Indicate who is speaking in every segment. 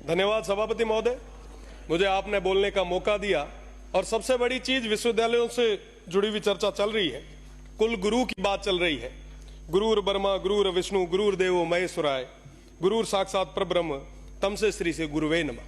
Speaker 1: धन्यवाद सभापति महोदय, मुझे आपने बोलने का मौका दिया। और सबसे बड़ी चीज, विश्वविद्यालयों से जुड़ी हुई चर्चा चल रही है, कुल गुरु की बात चल रही है। गुरुर ब्रह्मा गुरुर विष्णु गुरुर देवो महेश्वराय गुरुर साक्षात परब्रह्म तमसे श्री से गुरुवे नमः।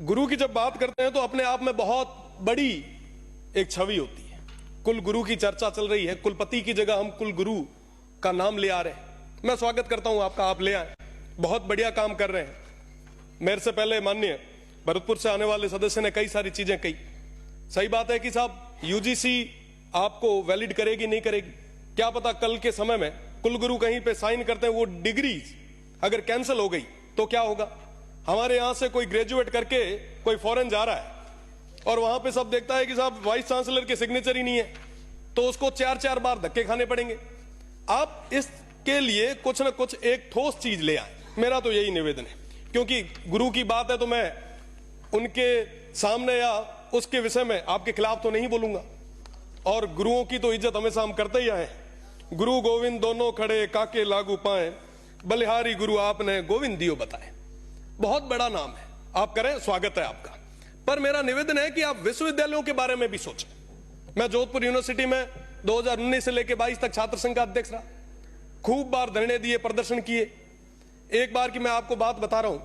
Speaker 1: गुरु की जब बात करते हैं तो अपने आप में बहुत बड़ी एक छवि होती है। कुल गुरु की चर्चा चल रही है, कुलपति की जगह हम कुल गुरु का नाम ले आ रहे हैं। मैं स्वागत करता हूं आपका, आप ले आए, बहुत बढ़िया काम कर रहे हैं। मेरे से पहले माननीय भरतपुर से आने वाले सदस्य ने कई सारी चीजें कही। सही बात है कि साहब यूजीसी आपको वैलिड करेगी नहीं करेगी, क्या पता कल के समय में कुलगुरु कहीं पे साइन करते हैं, वो डिग्री अगर कैंसिल हो गई तो क्या होगा। हमारे यहां से कोई ग्रेजुएट करके कोई फॉरेन जा रहा है और वहां पे सब देखता है कि साहब वाइस चांसलर के सिग्नेचर ही नहीं है, तो उसको 4-4 बार धक्के खाने पड़ेंगे। आप इसके लिए कुछ ना कुछ एक ठोस चीज ले आए, मेरा तो यही निवेदन है। क्योंकि गुरु की बात है तो मैं उनके सामने या उसके विषय में आपके खिलाफ तो नहीं बोलूंगा, और गुरुओं की तो इज्जत हमेशा हम करते ही आए। गुरु गोविंद दोनों खड़े काके लागू पाए, बलिहारी गुरु आपने गोविंद दियो बताए। बहुत बड़ा नाम है, आप करें, स्वागत है आपका। पर मेरा निवेदन है कि आप विश्वविद्यालयों के बारे में भी सोचें। मैं जोधपुर यूनिवर्सिटी में 2019 से लेकर 22 तक छात्र संघ का अध्यक्ष रहा, खूब बार धरने दिए, प्रदर्शन किए। एक बार की मैं आपको बात बता रहा हूं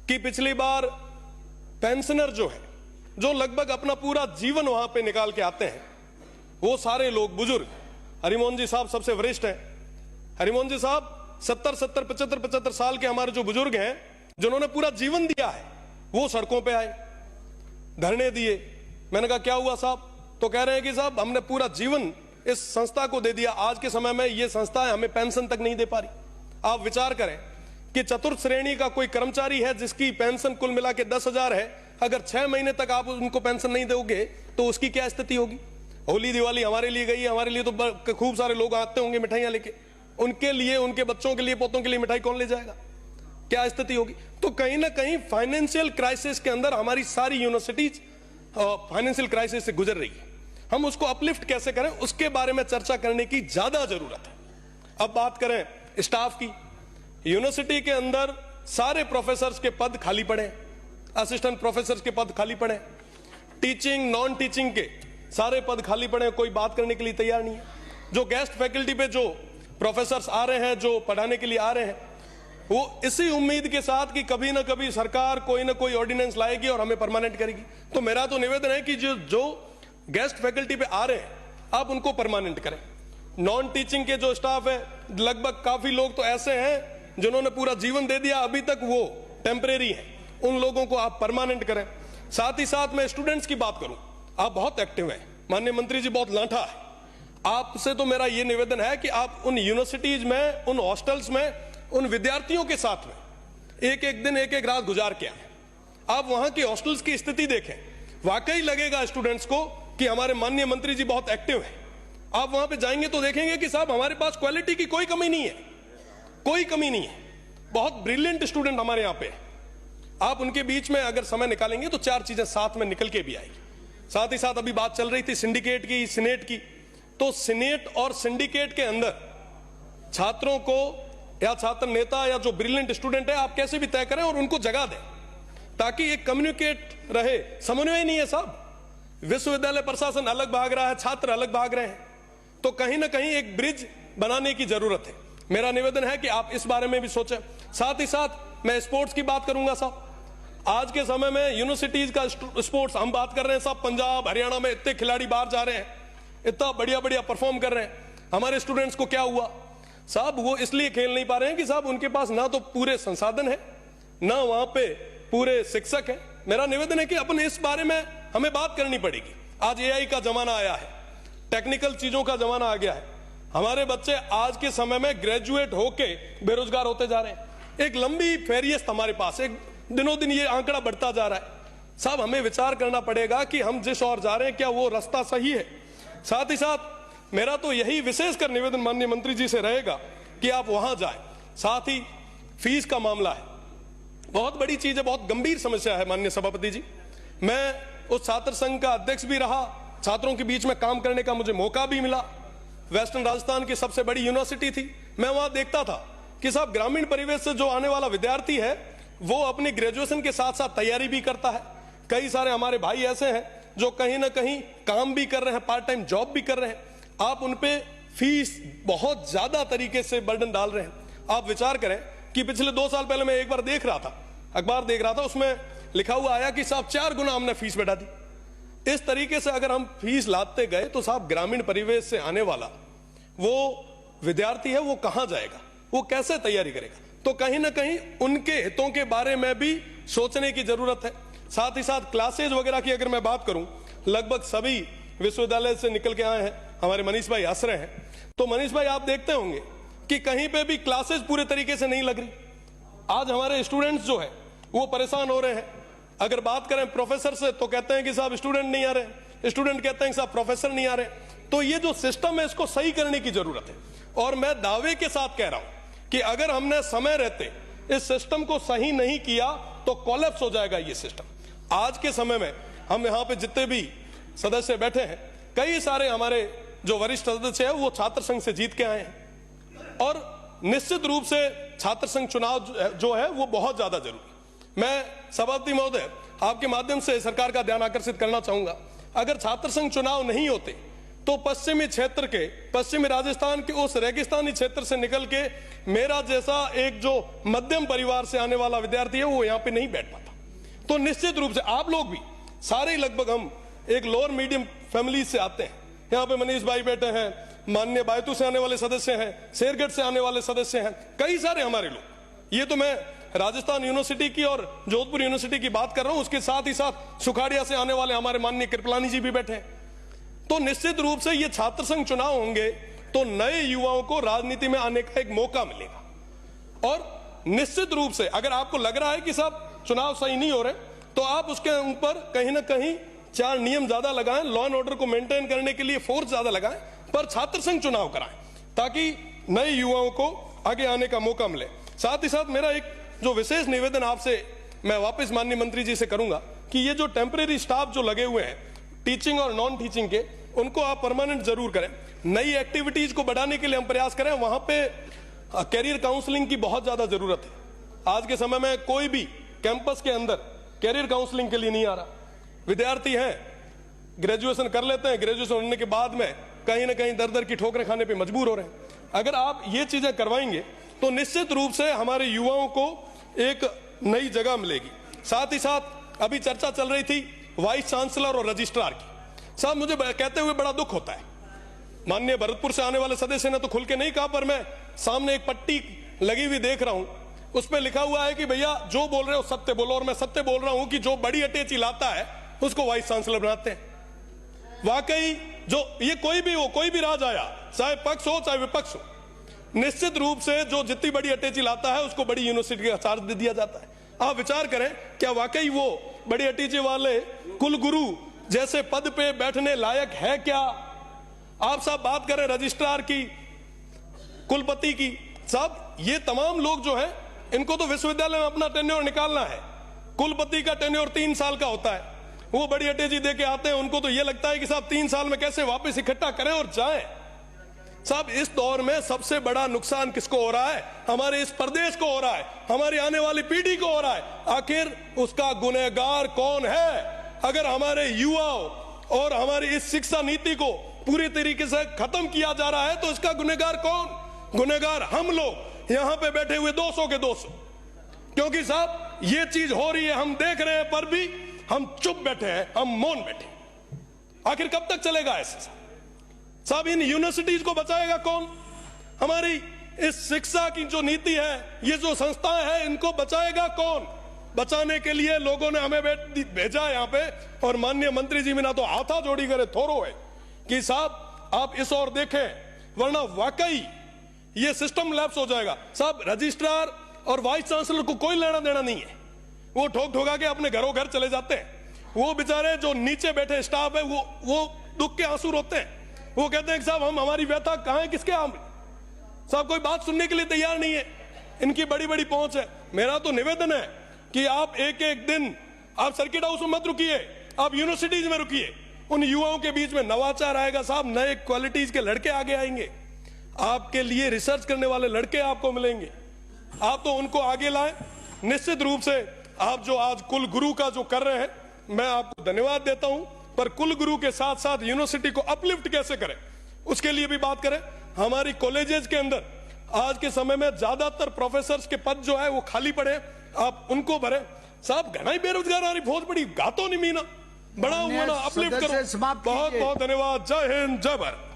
Speaker 1: कि पिछली बार पेंशनर जो है, जो लगभग अपना पूरा जीवन वहां पे निकाल के आते हैं, वो सारे लोग बुजुर्ग, हरिमोहन जी साहब सबसे वरिष्ठ हैं। हरिमोहन जी साहब 70, 75 साल के हमारे जो बुजुर्ग हैं, जिन्होंने पूरा जीवन दिया है, वो सड़कों पे आए, धरने दिए। मैंने कहा क्या हुआ साहब? तो कह रहे हैं कि साहब हमने पूरा जीवन इस संस्था को दे दिया, आज के समय में ये संस्था हमें पेंशन तक नहीं दे पा रही। आप विचार करें कि चतुर्थ श्रेणी का कोई कर्मचारी है जिसकी पेंशन कुल मिला के 10,000 है, अगर 6 महीने तक आप उनको पेंशन नहीं दोगे तो उसकी क्या स्थिति होगी। होली दिवाली हमारे लिए गई है, हमारे लिए तो खूब सारे लोग आते होंगे मिठाइयां लेके, उनके लिए, उनके बच्चों के लिए, पोतों के लिए मिठाई कौन ले जाएगा, क्या स्थिति होगी। तो कहीं ना कहीं फाइनेंशियल क्राइसिस के अंदर हमारी सारी यूनिवर्सिटीज फाइनेंशियल क्राइसिस से गुजर रही है। हम उसको अपलिफ्ट कैसे करें, उसके बारे में चर्चा करने की ज्यादा जरूरत है। अब बात करें स्टाफ की, यूनिवर्सिटी के अंदर सारे प्रोफेसर्स के पद खाली पड़े, असिस्टेंट प्रोफेसर्स के पद खाली पड़े, टीचिंग नॉन टीचिंग के सारे पद खाली पड़े, कोई बात करने के लिए तैयार नहीं है। जो गेस्ट फैकल्टी पे जो प्रोफेसर्स आ रहे हैं, जो पढ़ाने के लिए आ रहे हैं, वो इसी उम्मीद के साथ कि कभी ना कभी सरकार कोई ना कोई ऑर्डिनेंस लाएगी और हमें परमानेंट करेगी। तो मेरा तो निवेदन है कि जो गेस्ट फैकल्टी पे आ रहे हैं, आप उनको परमानेंट करें। नॉन टीचिंग के जो स्टाफ है, लगभग काफी लोग तो ऐसे हैं जिन्होंने पूरा जीवन दे दिया, अभी तक वो टेम्परेरी है, उन लोगों को आप परमानेंट करें। साथ ही साथ मैं स्टूडेंट्स की बात करूं, आप बहुत एक्टिव हैं, माननीय मंत्री जी बहुत लांठा है। आपसे तो मेरा ये निवेदन है कि आप उन यूनिवर्सिटीज में, उन हॉस्टल्स में, उन विद्यार्थियों के साथ में एक एक दिन, एक एक रात गुजार के आए। आप वहां की हॉस्टल्स की स्थिति देखें, वाकई लगेगा स्टूडेंट्स को कि हमारे माननीय मंत्री जी बहुत एक्टिव है। आप वहां पे जाएंगे तो देखेंगे कि साहब हमारे पास क्वालिटी की कोई कमी नहीं है, कोई कमी नहीं है। बहुत ब्रिलियंट स्टूडेंट हमारे यहां पे है। आप उनके बीच में अगर समय निकालेंगे तो 4 चीजें साथ में निकल के भी आएगी। साथ ही साथ अभी बात चल रही थी सिंडिकेट की, सीनेट की, तो सीनेट और सिंडिकेट के अंदर छात्रों को या छात्र नेता या जो ब्रिलियंट स्टूडेंट है, आप कैसे भी तय करें और उनको जगह दें, ताकि एक कम्युनिकेट रहे। समन्वय नहीं है साहब, विश्वविद्यालय प्रशासन अलग भाग रहा है, छात्र अलग भाग रहे हैं, तो कहीं ना कहीं एक ब्रिज बनाने की जरूरत है। मेरा निवेदन है कि आप इस बारे में भी सोचें। साथ ही साथ मैं स्पोर्ट्स की बात करूंगा साहब। आज के समय में यूनिवर्सिटीज का स्पोर्ट्स हम बात कर रहे हैं साहब, पंजाब हरियाणा में इतने खिलाड़ी बाहर जा रहे हैं, इतना बढ़िया बढ़िया परफॉर्म कर रहे हैं। हमारे स्टूडेंट्स को क्या हुआ साहब, वो इसलिए खेल नहीं पा रहे हैं कि साहब उनके पास ना तो पूरे संसाधन है, ना वहां पे पूरे शिक्षक है। मेरा निवेदन है कि अपन इस बारे में हमें बात करनी पड़ेगी। आज एआई का जमाना आया है, टेक्निकल चीजों का जमाना आ गया है। हमारे बच्चे आज के समय में ग्रेजुएट होके बेरोजगार होते जा रहे हैं। एक लंबी फेरियस्त हमारे पास, एक दिनों दिन ये आंकड़ा बढ़ता जा रहा है। साहब हमें विचार करना पड़ेगा कि हम जिस ओर जा रहे हैं, क्या वो रास्ता सही है। साथ ही साथ मेरा तो यही विशेषकर निवेदन माननीय मंत्री जी से रहेगा कि आप वहां जाएं। साथ ही फीस का मामला है, बहुत बड़ी चीज है, बहुत गंभीर समस्या है माननीय सभापति जी। मैं उस छात्र संघ का अध्यक्ष भी रहा, छात्रों के बीच में काम करने का मुझे मौका भी मिला। वेस्टर्न राजस्थान की सबसे बड़ी यूनिवर्सिटी थी, मैं वहां देखता था कि साहब ग्रामीण परिवेश से जो आने वाला विद्यार्थी है, वो अपनी ग्रेजुएशन के साथ साथ तैयारी भी करता है। कई सारे हमारे भाई ऐसे हैं जो कहीं ना कहीं काम भी कर रहे हैं, पार्ट टाइम जॉब भी कर रहे हैं। आप उन पे फीस बहुत ज्यादा तरीके से बर्डन डाल रहे हैं। आप विचार करें कि पिछले 2 साल पहले मैं एक बार देख रहा था, अखबार देख रहा था, उसमें लिखा हुआ आया कि साहब 4 गुना हमने फीस बढ़ा दी। इस तरीके से अगर हम फीस लाते गए तो साहब ग्रामीण परिवेश से आने वाला वो विद्यार्थी है, वो कहां जाएगा, वो कैसे तैयारी करेगा? तो कहीं ना कहीं उनके हितों के बारे में भी सोचने की जरूरत है। साथ ही साथ क्लासेज वगैरह की अगर मैं बात करूं, लगभग सभी विश्वविद्यालय से निकल के आए हैं, हमारे मनीष भाई हंस रहे हैं। तो मनीष भाई आप देखते होंगे कि कहीं पे भी क्लासेज पूरे तरीके से नहीं लग रही। आज हमारे स्टूडेंट्स जो है वो परेशान हो रहे हैं। अगर बात करें प्रोफेसर से तो कहते हैं कि साहब स्टूडेंट नहीं आ रहे, स्टूडेंट कहते हैं कि साहब प्रोफेसर नहीं आ रहे। तो ये जो सिस्टम है इसको सही करने की जरूरत है। और मैं दावे के साथ कह रहा हूं कि अगर हमने समय रहते इस सिस्टम को सही नहीं किया तो कोलैप्स हो जाएगा ये सिस्टम। आज के समय में हम यहाँ पे जितने भी सदस्य बैठे हैं, कई सारे हमारे जो वरिष्ठ सदस्य है वो छात्र संघ से जीत के आए हैं और निश्चित रूप से छात्र संघ चुनाव जो है वो बहुत ज्यादा जरूरी। मैं सभापति महोदय आपके माध्यम से सरकार का ध्यान आकर्षित करना चाहूंगा, अगर छात्र संघ चुनाव नहीं होते तो पश्चिमी क्षेत्र के, पश्चिमी राजस्थान के उस रेगिस्तानी क्षेत्र से निकल के मेरा जैसा एक जो मध्यम परिवार से आने वाला विद्यार्थी है वो यहाँ पे नहीं बैठ पाता। तो निश्चित रूप से आप लोग भी सारे लगभग हम एक लोअर मीडियम फैमिली से आते हैं। यहाँ पे मनीष भाई बैठे हैं, माननीय बायतू से आने वाले सदस्य हैं, शेरगढ़ से आने वाले सदस्य हैं, कई सारे हमारे लोग। ये तो मैं राजस्थान यूनिवर्सिटी की और जोधपुर यूनिवर्सिटी की बात कर रहा हूं, उसके साथ ही साथ सुखाड़िया से आने वाले हमारे माननीय कृपलानी जी भी बैठे हैं। तो निश्चित रूप से ये छात्र संघ चुनाव होंगे तो नए युवाओं को राजनीति में आने का एक मौका मिलेगा। और निश्चित रूप से अगर आपको लग रहा है कि साहब चुनाव सही नहीं हो रहे तो आप उसके ऊपर कहीं ना कहीं 4 नियम ज्यादा लगाएं, लॉ एंड ऑर्डर को मेंटेन करने के लिए फोर्स ज्यादा लगाएं, पर छात्र संघ चुनाव कराएं ताकि नए युवाओं को आगे आने का मौका मिले। साथ ही साथ मेरा एक जो विशेष निवेदन आपसे मैं वापस माननीय मंत्री जी से करूंगा कि ये जो टेम्परेरी स्टाफ जो लगे हुए हैं टीचिंग और नॉन टीचिंग के, उनको आप परमानेंट जरूर करें। नई एक्टिविटीज को बढ़ाने के लिए हम प्रयास करें। वहां पे कैरियर काउंसलिंग की बहुत ज्यादा जरूरत है। आज के समय में कोई भी कैंपस के अंदर कैरियर काउंसलिंग के लिए नहीं आ रहा। विद्यार्थी हैं, ग्रेजुएशन कर लेते हैं, ग्रेजुएशन होने के बाद में कहीं ना कहीं दर दर की ठोकरें खाने पे मजबूर हो रहे हैं। अगर आप ये चीजें करवाएंगे तो निश्चित रूप से हमारे युवाओं को एक नई जगह मिलेगी। साथ ही साथ अभी चर्चा चल रही थी वाइस चांसलर और रजिस्ट्रार की। साहब मुझे कहते हुए बड़ा दुख होता है, माननीय भरतपुर से आने वाले सदस्य ने तो खुल के नहीं कहा, पर मैं सामने एक पट्टी लगी हुई देख रहा हूं, उस पर लिखा हुआ है कि भैया जो बोल रहे हो सत्य बोलो। और मैं सत्य बोल रहा हूं कि जो बड़ी अटैची लाता है उसको वाइस चांसलर बनाते हैं। वाकई जो ये कोई भी हो, कोई भी राज आया, चाहे पक्ष हो चाहे विपक्ष हो, निश्चित रूप से जो जितनी बड़ी अटैची लाता है उसको बड़ी यूनिवर्सिटी का चार्ज दे दिया जाता है। आप विचार करें, क्या वाकई वो बड़ी अटैची वाले कुलगुरु जैसे पद पे बैठने लायक है क्या? आप साहब बात करें रजिस्ट्रार की, कुलपति की, साहब ये तमाम लोग जो हैं इनको तो विश्वविद्यालय में अपना टेन्योर निकालना है। कुलपति का टेन्योर 3 साल का होता है, वो बड़ी अटैची दे के आते हैं, उनको तो ये लगता है कि साहब 3 साल में कैसे वापस इकट्ठा करें और जाएं। साहब इस दौर में सबसे बड़ा नुकसान किसको हो रहा है? हमारे इस प्रदेश को हो रहा है, हमारी आने वाली पीढ़ी को हो रहा है। आखिर उसका गुनहगार कौन है? अगर हमारे युवाओं और हमारी इस शिक्षा नीति को पूरी तरीके से खत्म किया जा रहा है तो इसका गुनहगार कौन? गुनहगार हम लोग यहां पे बैठे हुए 200 के 200। क्योंकि साहब ये चीज हो रही है, हम देख रहे हैं, पर भी हम चुप बैठे हैं, हम मौन बैठे। आखिर कब तक चलेगा ऐसे? साहब इन यूनिवर्सिटीज को बचाएगा कौन? हमारी इस शिक्षा की जो नीति है, ये जो संस्थाएं हैं, इनको बचाएगा कौन? बचाने के लिए लोगों ने हमें भेजा यहाँ पे, और माननीय मंत्री जी बिना तो हाथा जोड़ी करे थोरो है कि साहब आप इस ओर देखें, वरना वाकई ये सिस्टम लैप्स हो जाएगा। साहब रजिस्ट्रार और वाइस चांसलर को कोई लेना देना नहीं है, वो ठोक ठोका के अपने घरों घर चले जाते हैं। वो बेचारे जो नीचे बैठे स्टाफ है वो दुख के आंसू रोते हैं। वो कहते हैं कि साहब हम हमारी व्यथा कहां है, किसके आम? साहब कोई बात सुनने के लिए तैयार नहीं है, इनकी बड़ी बड़ी पहुंच है। मेरा तो निवेदन है कि आप एक एक दिन आप सर्किट हाउस में मत रुकिए, आप यूनिवर्सिटीज में रुकिए। उन युवाओं के बीच में नवाचार आएगा साहब, नए क्वालिटीज के लड़के आगे आएंगे, आपके लिए रिसर्च करने वाले लड़के आपको मिलेंगे। आप तो उनको आगे लाएं निश्चित रूप से आप जो आज कुल गुरु का जो कर रहे हैं, मैं आपको धन्यवाद देता हूं, पर कुल गुरु के साथ साथ यूनिवर्सिटी को अपलिफ्ट कैसे करें उसके लिए भी बात करें। हमारी कॉलेजेस के अंदर आज के समय में ज्यादातर प्रोफेसर्स के पद जो है वो खाली पड़े, आप उनको भरे। साहब घना ही बेरोजगार आ रही, बहुत बड़ी गातो नहीं मीना बड़ा हुआ ना, अपलिफ्ट करो। बहुत बहुत धन्यवाद। जय हिंद, जय भारत।